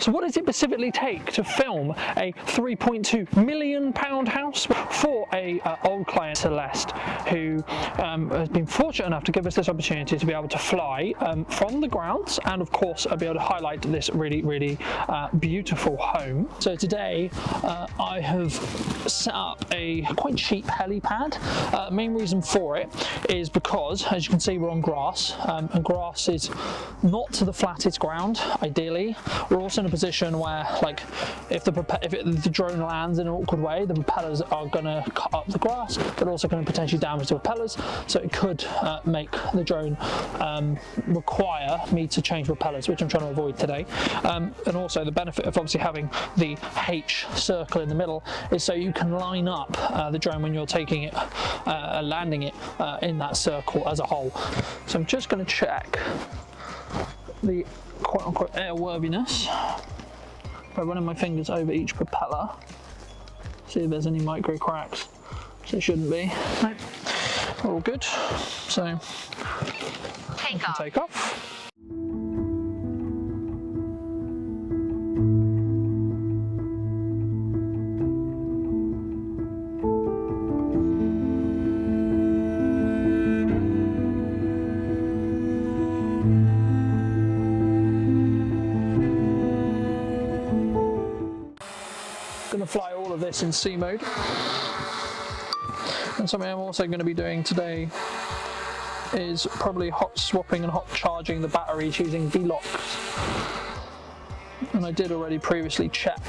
So what does it specifically take to film a £3.2 million house? For a old client, Celeste, who has been fortunate enough to give us this opportunity to be able to fly from the grounds and of course be able to highlight this really beautiful home. So today I have set up a quite cheap helipad. Main reason for it is because, as you can see, we're on grass, and grass is not to the flattest ground ideally. We're also in a position where, like, if the drone lands in an awkward way, the propellers are going to cut up the grass, but also going to potentially damage the propellers, so it could make the drone require me to change propellers, which I'm trying to avoid today. And also the benefit of obviously having the H circle in the middle is so you can line up the drone when you're taking it, landing it in that circle as a whole. So I'm just going to check the quote-unquote airworthiness by running my fingers over each propeller, see if there's any micro cracks. So it shouldn't be. Nope. All good. So take off. Going to fly all of this in C mode. And something I'm also going to be doing today is probably hot swapping and hot charging the batteries using V-locks. And I did already previously check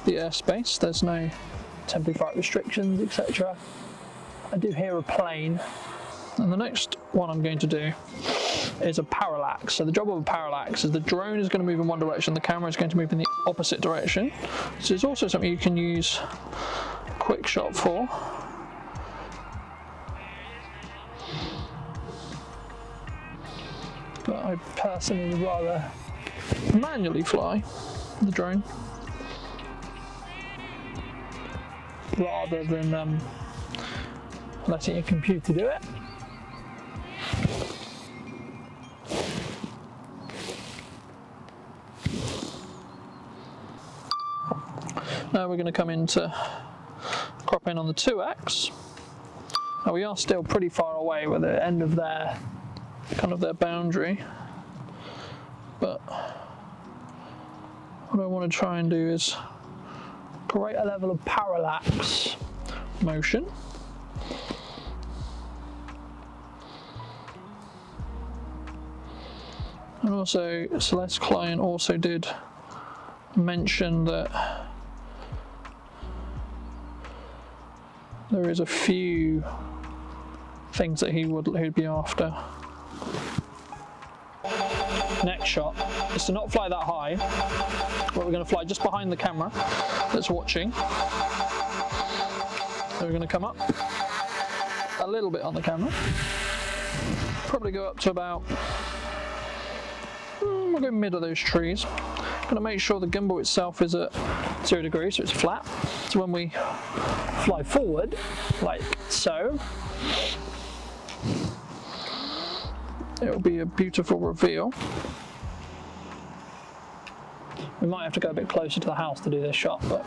the airspace. There's no temporary flight restrictions, etc. I do hear a plane. And the next one I'm going to do is a parallax. So the job of a parallax is the drone is going to move in one direction, the camera is going to move in the opposite direction. So it's also something you can use quick shot for. But I personally would rather manually fly the drone rather than letting a computer do it. Now we're going to come into crop in on the 2x. Now we are still pretty far away with the end of their boundary, but what I want to try and do is create a level of parallax motion. And also Celeste's client also did mention that there is a few things that he'd be after. Next shot is to not fly that high, but we're going to fly just behind the camera that's watching. So we're going to come up a little bit on the camera, probably go up to about, we'll go mid of those trees. Going to make sure the gimbal itself is at 0 degrees, so it's flat. So when we fly forward, like so, it'll be a beautiful reveal. We might have to go a bit closer to the house to do this shot, but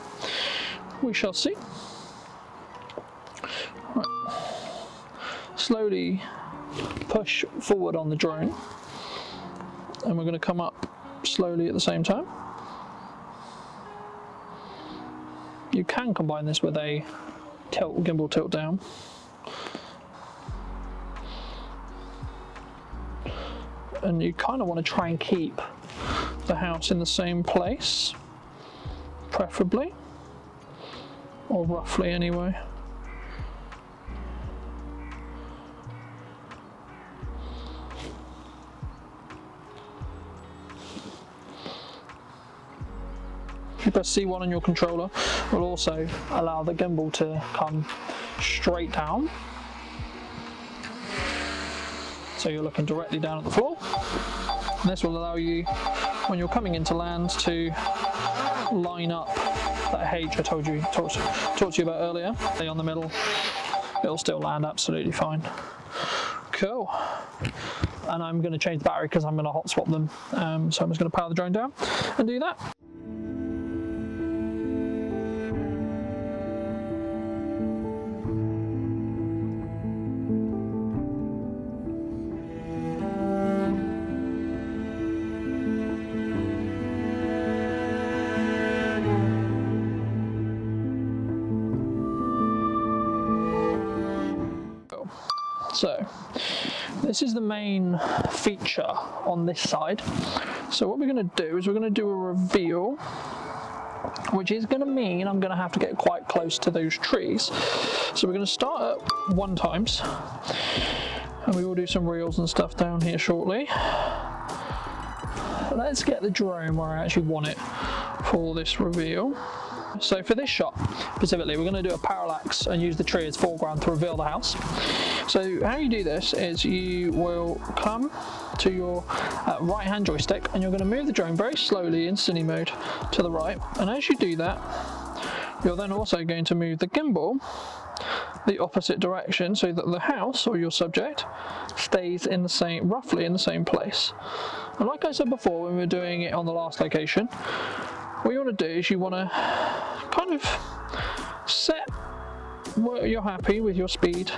we shall see. Right. Slowly push forward on the drone, and we're going to come up slowly at the same time. You can combine this with a gimbal tilt down. And you kind of want to try and keep the house in the same place, preferably, or roughly anyway. If you press C1 on your controller, will also allow the gimbal to come straight down. So you're looking directly down at the floor. And this will allow you, when you're coming into land, to line up that H I talked to you about earlier. Stay on the middle, it'll still land absolutely fine. Cool. and I'm going to change the battery because I'm going to hot swap them. So I'm just going to power the drone down and do that. So this is the main feature on this side. So what we're going to do is we're going to do a reveal, which is going to mean I'm going to have to get quite close to those trees. So we're going to start at 1 times, and we will do some reels and stuff down here shortly. Let's get the drone where I actually want it for this reveal. So for this shot specifically, we're going to do a parallax and use the tree as foreground to reveal the house. So how you do this is you will come to your right hand joystick, and you're going to move the drone very slowly in cine mode to the right, and as you do that, you're then also going to move the gimbal the opposite direction so that the house, or your subject, stays in the same, roughly in the same place. And like I said before when we were doing it on the last location, what you want to do is you want to kind of set where you're happy with your speed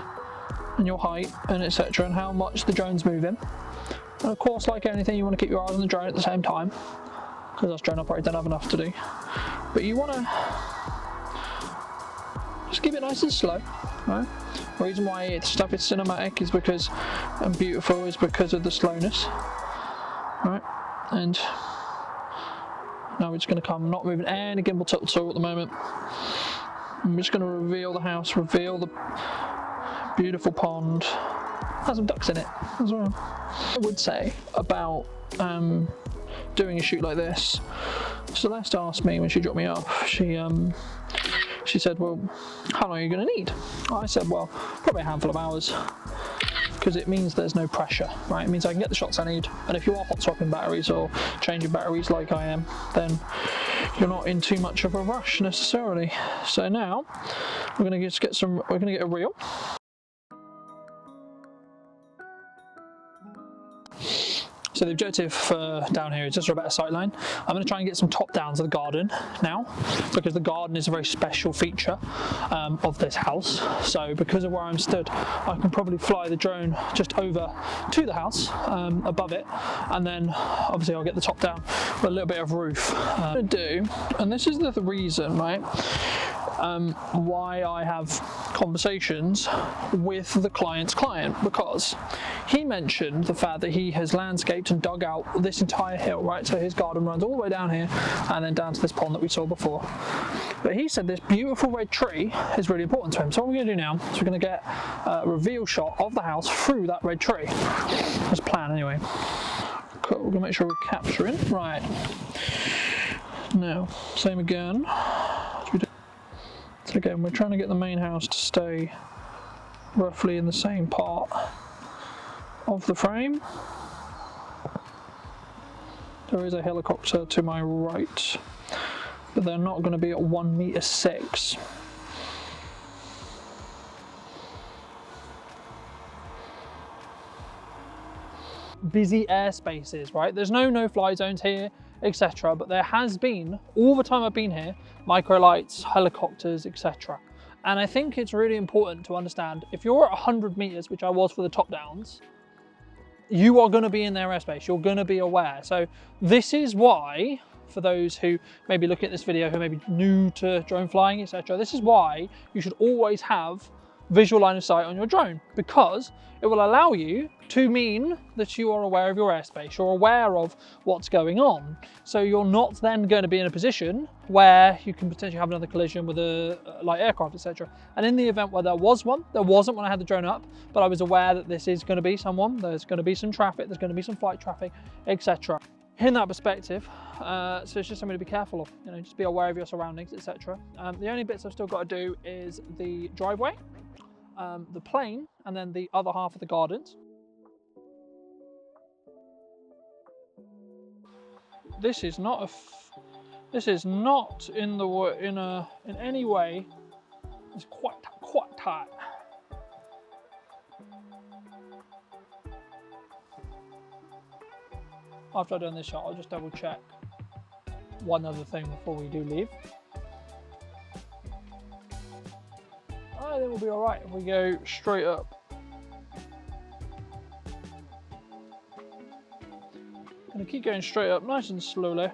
and your height and etc, and how much the drone's moving. And of course, like anything, you want to keep your eyes on the drone at the same time, because us drone operators don't have enough to do. But you want to just keep it nice and slow, right? The reason why stuff is cinematic is because, and beautiful, is because of the slowness, right? And now we're just going to come, not moving any gimbal tilt at all at the moment. I'm just going to reveal the house, reveal the beautiful pond. Has some ducks in it as well. I would say about doing a shoot like this. Celeste asked me when she dropped me off, she said, well, how long are you going to need? I said, well, probably a handful of hours, because it means there's no pressure, right? It means I can get the shots I need, and if you are hot swapping batteries or changing batteries like I am, then you're not in too much of a rush necessarily. So now we're going to just get some, we're going to get a reel. So the objective down here is just for a better sight line. I'm going to try and get some top downs of the garden now, because the garden is a very special feature of this house. So because of where I'm stood, I can probably fly the drone just over to the house, above it, and then obviously I'll get the top down with a little bit of roof. I'm going to do, and this is the reason, right, why I have conversations with the client's client, because he mentioned the fact that he has landscaped and dug out this entire hill, right? So his garden runs all the way down here and then down to this pond that we saw before. But he said this beautiful red tree is really important to him. So what we're going to do now is we're going to get a reveal shot of the house through that red tree. That's the plan anyway. Cool, we're going to make sure we're capturing. Right. Now, same again. So again, we're trying to get the main house to stay roughly in the same part of the frame. There is a helicopter to my right, but they're not going to be at 1.6 meters. Busy airspaces, right? There's no no-fly zones here, etc. But there has been, all the time I've been here, microlights, helicopters, etc. And I think it's really important to understand, if you're at 100 meters, which I was for the top downs, you are going to be in their airspace, you're going to be aware. So this is why, for those who may be looking at this video who may be new to drone flying, etc., this is why you should always have visual line of sight on your drone, because it will allow you to mean that you are aware of your airspace, you're aware of what's going on. So you're not then going to be in a position where you can potentially have another collision with a light aircraft, etc. And in the event where there was one, there wasn't when I had the drone up, but I was aware that this is going to be someone, there's going to be some traffic, there's going to be some flight traffic, etc. In that perspective, so it's just something to be careful of, you know, just be aware of your surroundings, etc. The only bits I've still got to do is the driveway, the plane, and then the other half of the gardens. This is not in any way. It's quite tight. after I've done this shot, I'll just double check one other thing before we do leave. I think we'll be all right if we go straight up. Gonna keep going straight up, nice and slowly.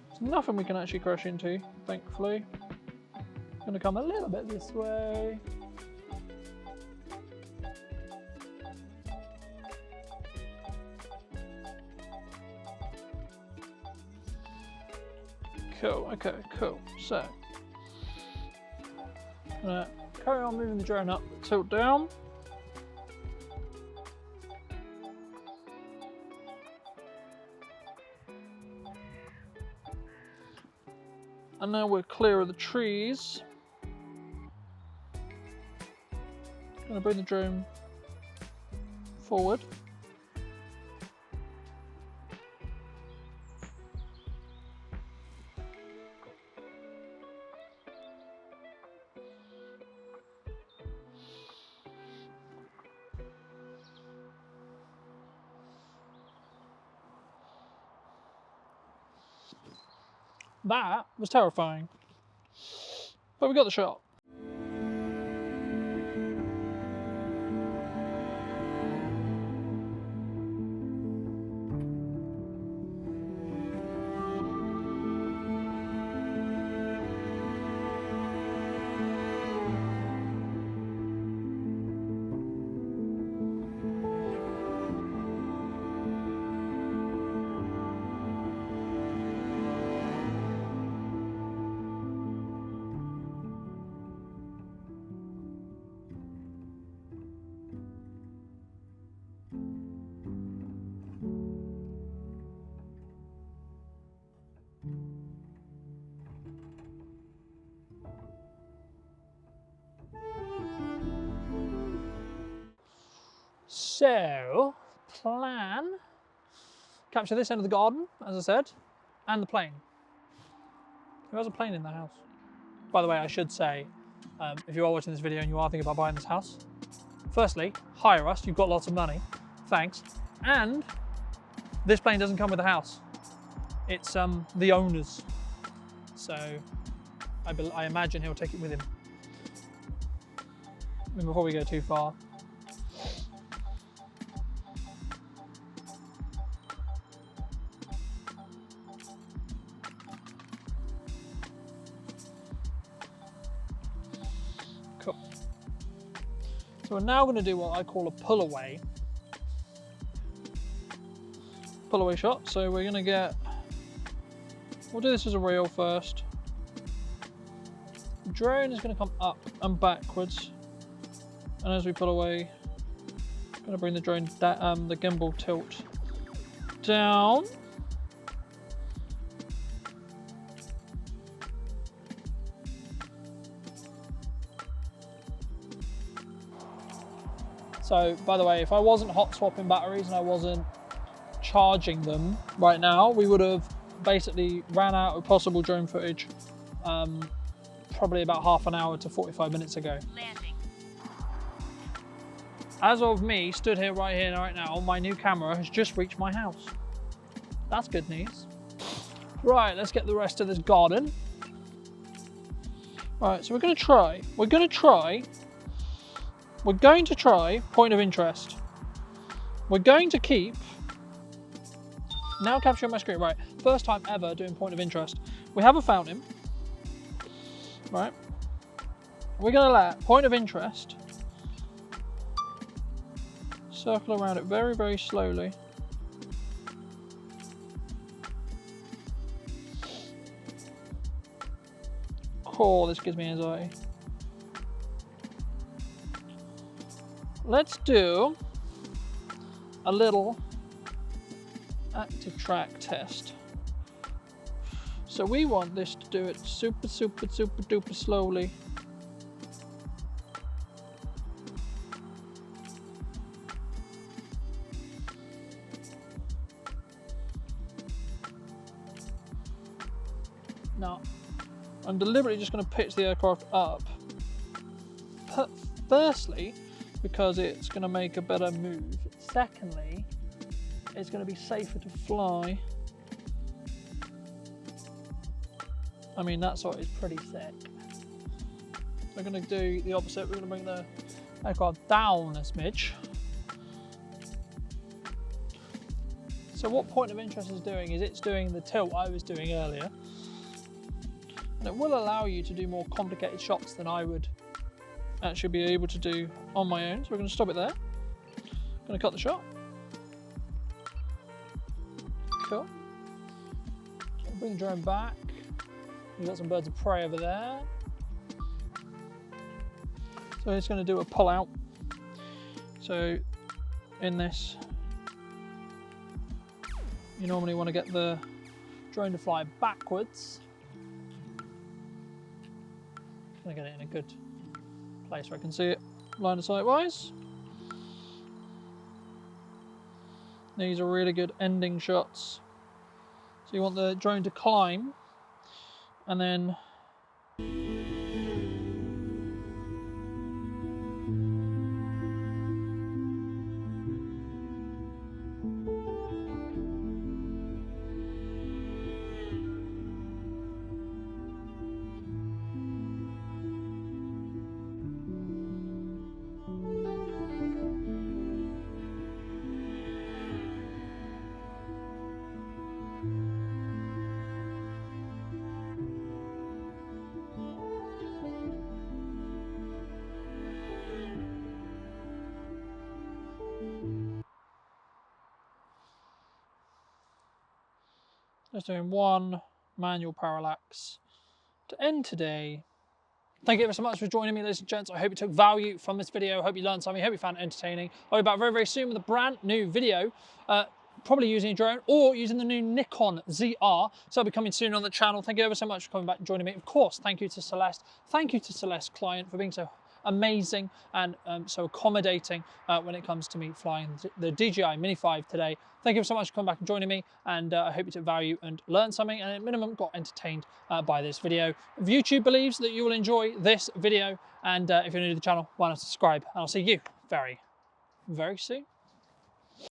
There's nothing we can actually crash into, thankfully. Gonna come a little bit this way. Cool, okay, cool. So, gonna carry on moving the drone up, tilt down. And now we're clear of the trees. Gonna bring the drone forward. That was terrifying, but we got the shot. So, plan, capture this end of the garden, as I said, and the plane. Who has a plane in their house? By the way, I should say, if you are watching this video and you are thinking about buying this house, firstly, hire us, you've got lots of money, thanks. And this plane doesn't come with the house. It's the owner's. So, I imagine he'll take it with him. And before we go too far, cool. So we're now going to do what I call a pull away shot. So we're going to get, we'll do this as a reel first. The drone is going to come up and backwards, and as we pull away, I'm going to bring the drone, the gimbal tilt down. So, by the way, if I wasn't hot swapping batteries and I wasn't charging them right now, we would have basically ran out of possible drone footage probably about half an hour to 45 minutes ago. Landing. As of me, stood here right now, my new camera has just reached my house. That's good news. Right, let's get the rest of this garden. Right, so we're going to try point of interest. We're going to keep, now capturing my screen, right, first time ever doing point of interest. We have a fountain, right? We're going to let point of interest circle around it very, very slowly. Oh, this gives me anxiety. Let's do a little active track test. So we want this to do it super duper slowly. Now, I'm deliberately just going to pitch the aircraft up. Firstly, because it's going to make a better move. Secondly, it's going to be safer to fly. I mean, that sort is pretty thick. We're going to do the opposite. We're going to bring the aircraft down a smidge. So what point of interest is doing is it's doing the tilt I was doing earlier. And it will allow you to do more complicated shots than I would actually be able to do on my own. So we're going to stop it there. Going to cut the shot. Cool. Bring the drone back. You've got some birds of prey over there. So it's going to do a pull out. So in this, you normally want to get the drone to fly backwards. I'm going to get it in a good place where I can see it line of sight wise. These are really good ending shots. So you want the drone to climb and then just doing one manual parallax to end today. Thank you ever so much for joining me, ladies and gents. I hope you took value from this video. I hope you learned something. I hope you found it entertaining. I'll be back very, very soon with a brand new video, probably using a drone or using the new Nikon ZR. So I'll be coming soon on the channel. Thank you ever so much for coming back and joining me. Of course, thank you to Celeste. Thank you to Celeste client for being so amazing and so accommodating when it comes to me flying the DJI Mini 5 today. Thank you so much for coming back and joining me, and I hope you took value and learned something, and at minimum got entertained by this video. If YouTube believes that you will enjoy this video, and if you're new to the channel, why not subscribe, and I'll see you very, very soon.